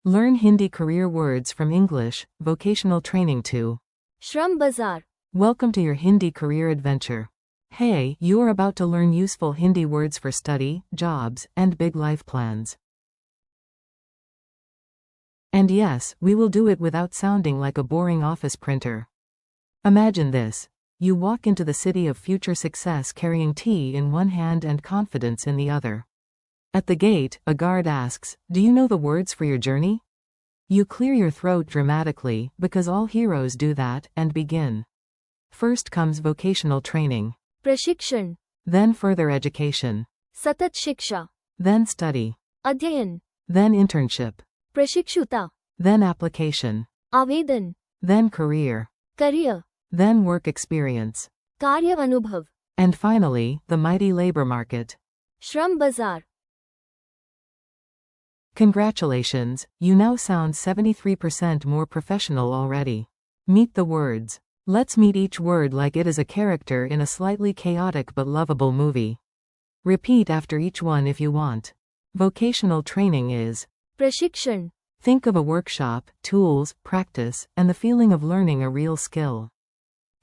Learn Hindi career words from English, vocational training to Shram Bazaar. Welcome to your Hindi career adventure. Hey, you are about to learn useful Hindi words for study, jobs, and big life plans. And yes, we will do it without sounding like a boring office printer. Imagine this. You walk into the city of future success carrying tea in one hand and confidence in the other. At the gate, a guard asks, "Do you know the words for your journey?" You clear your throat dramatically, because all heroes do that, and begin. First comes vocational training. Prashikshan. Then further education. Satat Shiksha. Then study. Adhyayan. Then internship. Prashikshuta. Then application. Avedan. Then career. Career. Then work experience. Karya Anubhav. And finally, the mighty labor market. Shram Bazaar. Congratulations, you now sound 73% more professional already. Meet the words. Let's meet each word like it is a character in a slightly chaotic but lovable movie. Repeat after each one if you want. Vocational training is Prashikshan. Think of a workshop, tools, practice, and the feeling of learning a real skill.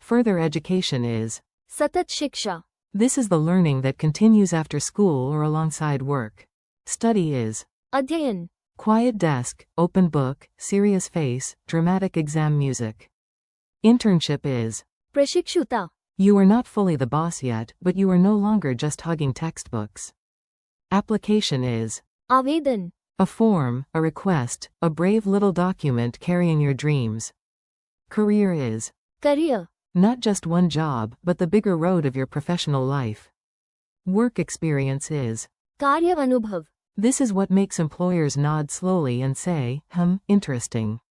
Further education is Satat Shiksha. This is the learning that continues after school or alongside work. Study is Adhyayan. Quiet desk, open book, serious face, dramatic exam music. Internship is Prashikshuta. You are not fully the boss yet, but you are no longer just hugging textbooks. Application is Avedan. A form, a request, a brave little document carrying your dreams. Career is Career. Not just one job, but the bigger road of your professional life. Work experience is Karya Anubhav. This is what makes employers nod slowly and say, interesting.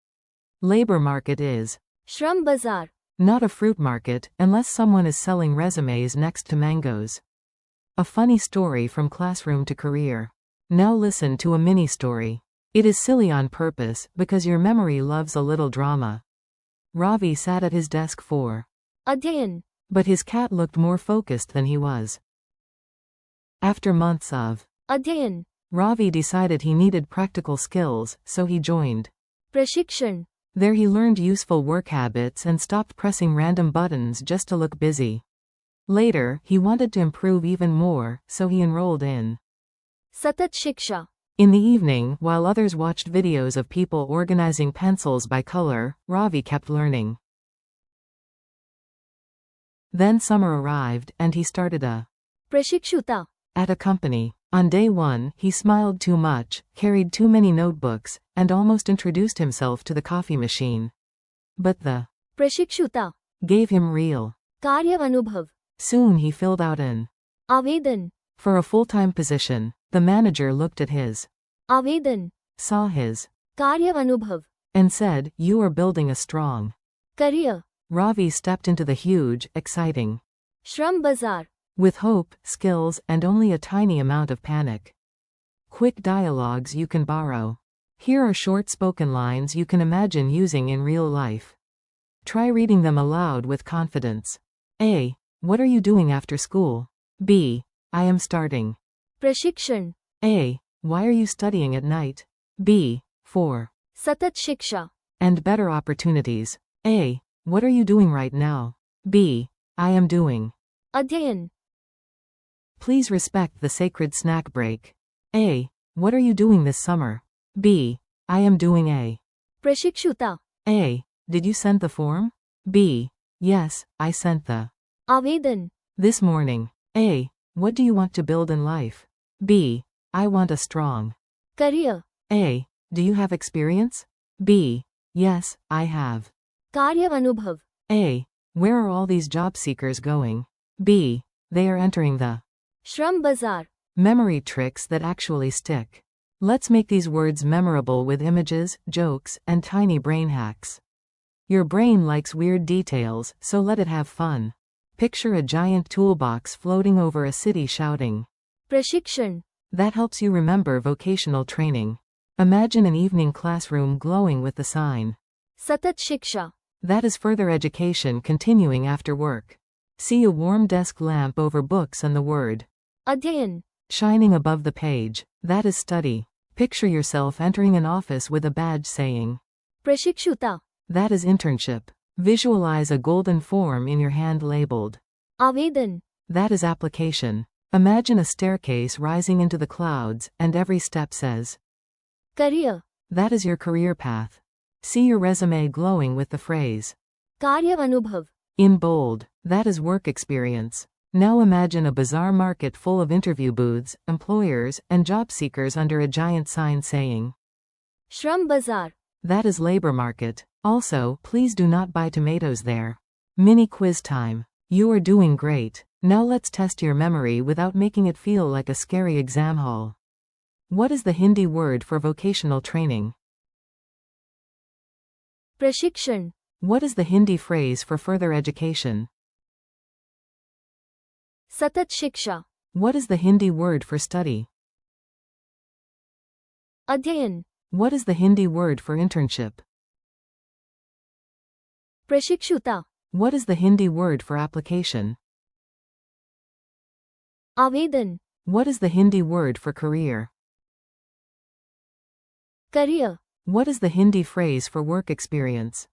Labor market is Shram Bazaar. Not a fruit market, unless someone is selling resumes next to mangoes. A funny story from classroom to career. Now listen to a mini story. It is silly on purpose, because your memory loves a little drama. Ravi sat at his desk for Adhyayan. But his cat looked more focused than he was. After months of Adhyayan. Ravi decided he needed practical skills, so he joined Prashikshan. There he learned useful work habits and stopped pressing random buttons just to look busy. Later, he wanted to improve even more, so he enrolled in Satat Shiksha. In the evening, while others watched videos of people organizing pencils by color, Ravi kept learning. Then summer arrived, and he started Prashikshuta. at a company. On day one, he smiled too much, carried too many notebooks, and almost introduced himself to the coffee machine. But the Prashikshuta. gave him real. Karya Anubhav. Soon he filled out an Avedan. for a full-time position. The manager looked at his Avedan. saw his Karya Anubhav. and said, "You are building a strong." Career. Ravi stepped into the huge, exciting Shram Bazaar. with hope, skills, and only a tiny amount of panic. Quick dialogues you can borrow. Here are short spoken lines you can imagine using in real life. Try reading them aloud with confidence. A. What are you doing after school? B. I am starting. Prashikshan. A. Why are you studying at night? B. For Satat Shiksha. and better opportunities. A. What are you doing right now? B. I am doing. Adhyayan. Please respect the sacred snack break. A. What are you doing this summer? B. I am doing a. Prashikshuta. A. Did you send the form? B. Yes, I sent the. Avedan. This morning. A. What do you want to build in life? B. I want a strong. Career. A. Do you have experience? B. Yes, I have. Karya Anubhav. A. Where are all these job seekers going? B. They are entering the Shram Bazaar. memory tricks that actually stick. Let's make these words memorable with images, jokes, and tiny brain hacks. Your brain likes weird details, so let it have fun. Picture a giant toolbox floating over a city shouting. Prashikshan. That helps you remember vocational training. Imagine an evening classroom glowing with the sign. Satat Shiksha. That is further education continuing after work. See a warm desk lamp over books and the word Adhyayan. shining above the page. That is study. Picture yourself entering an office with a badge saying, प्रशिक्षुता, that is internship. Visualize a golden form in your hand labeled, आवेदन, that is application. Imagine a staircase rising into the clouds, and every step says, career, that is your career path. See your resume glowing with the phrase, कार्य अनुभव, in bold, that is work experience. Now imagine a bazaar market full of interview booths, employers, and job seekers under a giant sign saying, श्रम बाजार, that is labor market. Also, please do not buy tomatoes there. Mini quiz time. You are doing great. Now let's test your memory without making it feel like a scary exam hall. What is the Hindi word for vocational training? प्रशिक्षण, What is the Hindi phrase for further education? सतत शिक्षा, What is the Hindi word for study? अध्ययन, What is the Hindi word for internship? प्रशिक्षुता, What is the Hindi word for application? आवेदन, What is the Hindi word for career? Career, What is the Hindi phrase for work experience?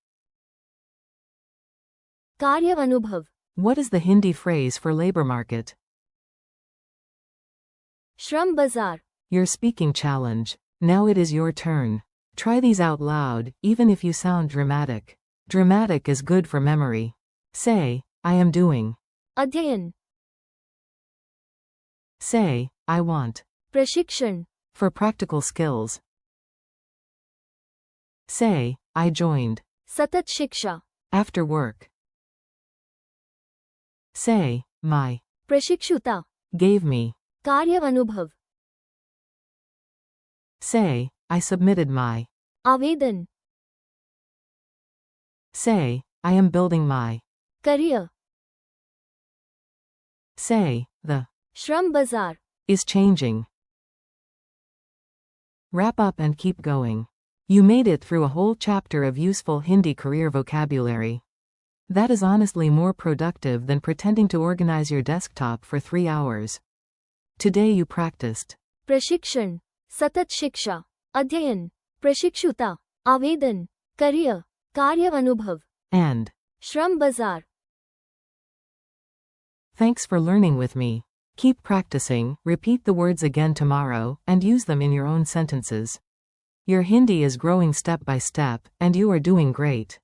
कार्य अनुभव, What is the Hindi phrase for labor market? श्रम बाजार, Your speaking challenge. Now it is your turn. Try these out loud, even if you sound dramatic. Dramatic is good for memory. Say, I am doing. अध्ययन, Say, I want. प्रशिक्षण, For practical skills. Say, I joined. सतत शिक्षा, After work. Say, my. प्रशिक्षुता, Gave me. कार्य अनुभव, Say, I submitted my. आवेदन, Say, I am building my. Career, Say, the. श्रम बाजार, Is changing. Wrap up and keep going. You made it through a whole chapter of useful Hindi career vocabulary. That is honestly more productive than pretending to organize your desktop for 3 hours. Today you practiced. प्रशिक्षण, सतत शिक्षा, अध्ययन, प्रशिक्षुता, आवेदन, career, कार्य अनुभव, And. श्रम बाजार. Thanks for learning with me. Keep practicing, repeat the words again tomorrow, and use them in your own sentences. Your Hindi is growing step by step, and you are doing great.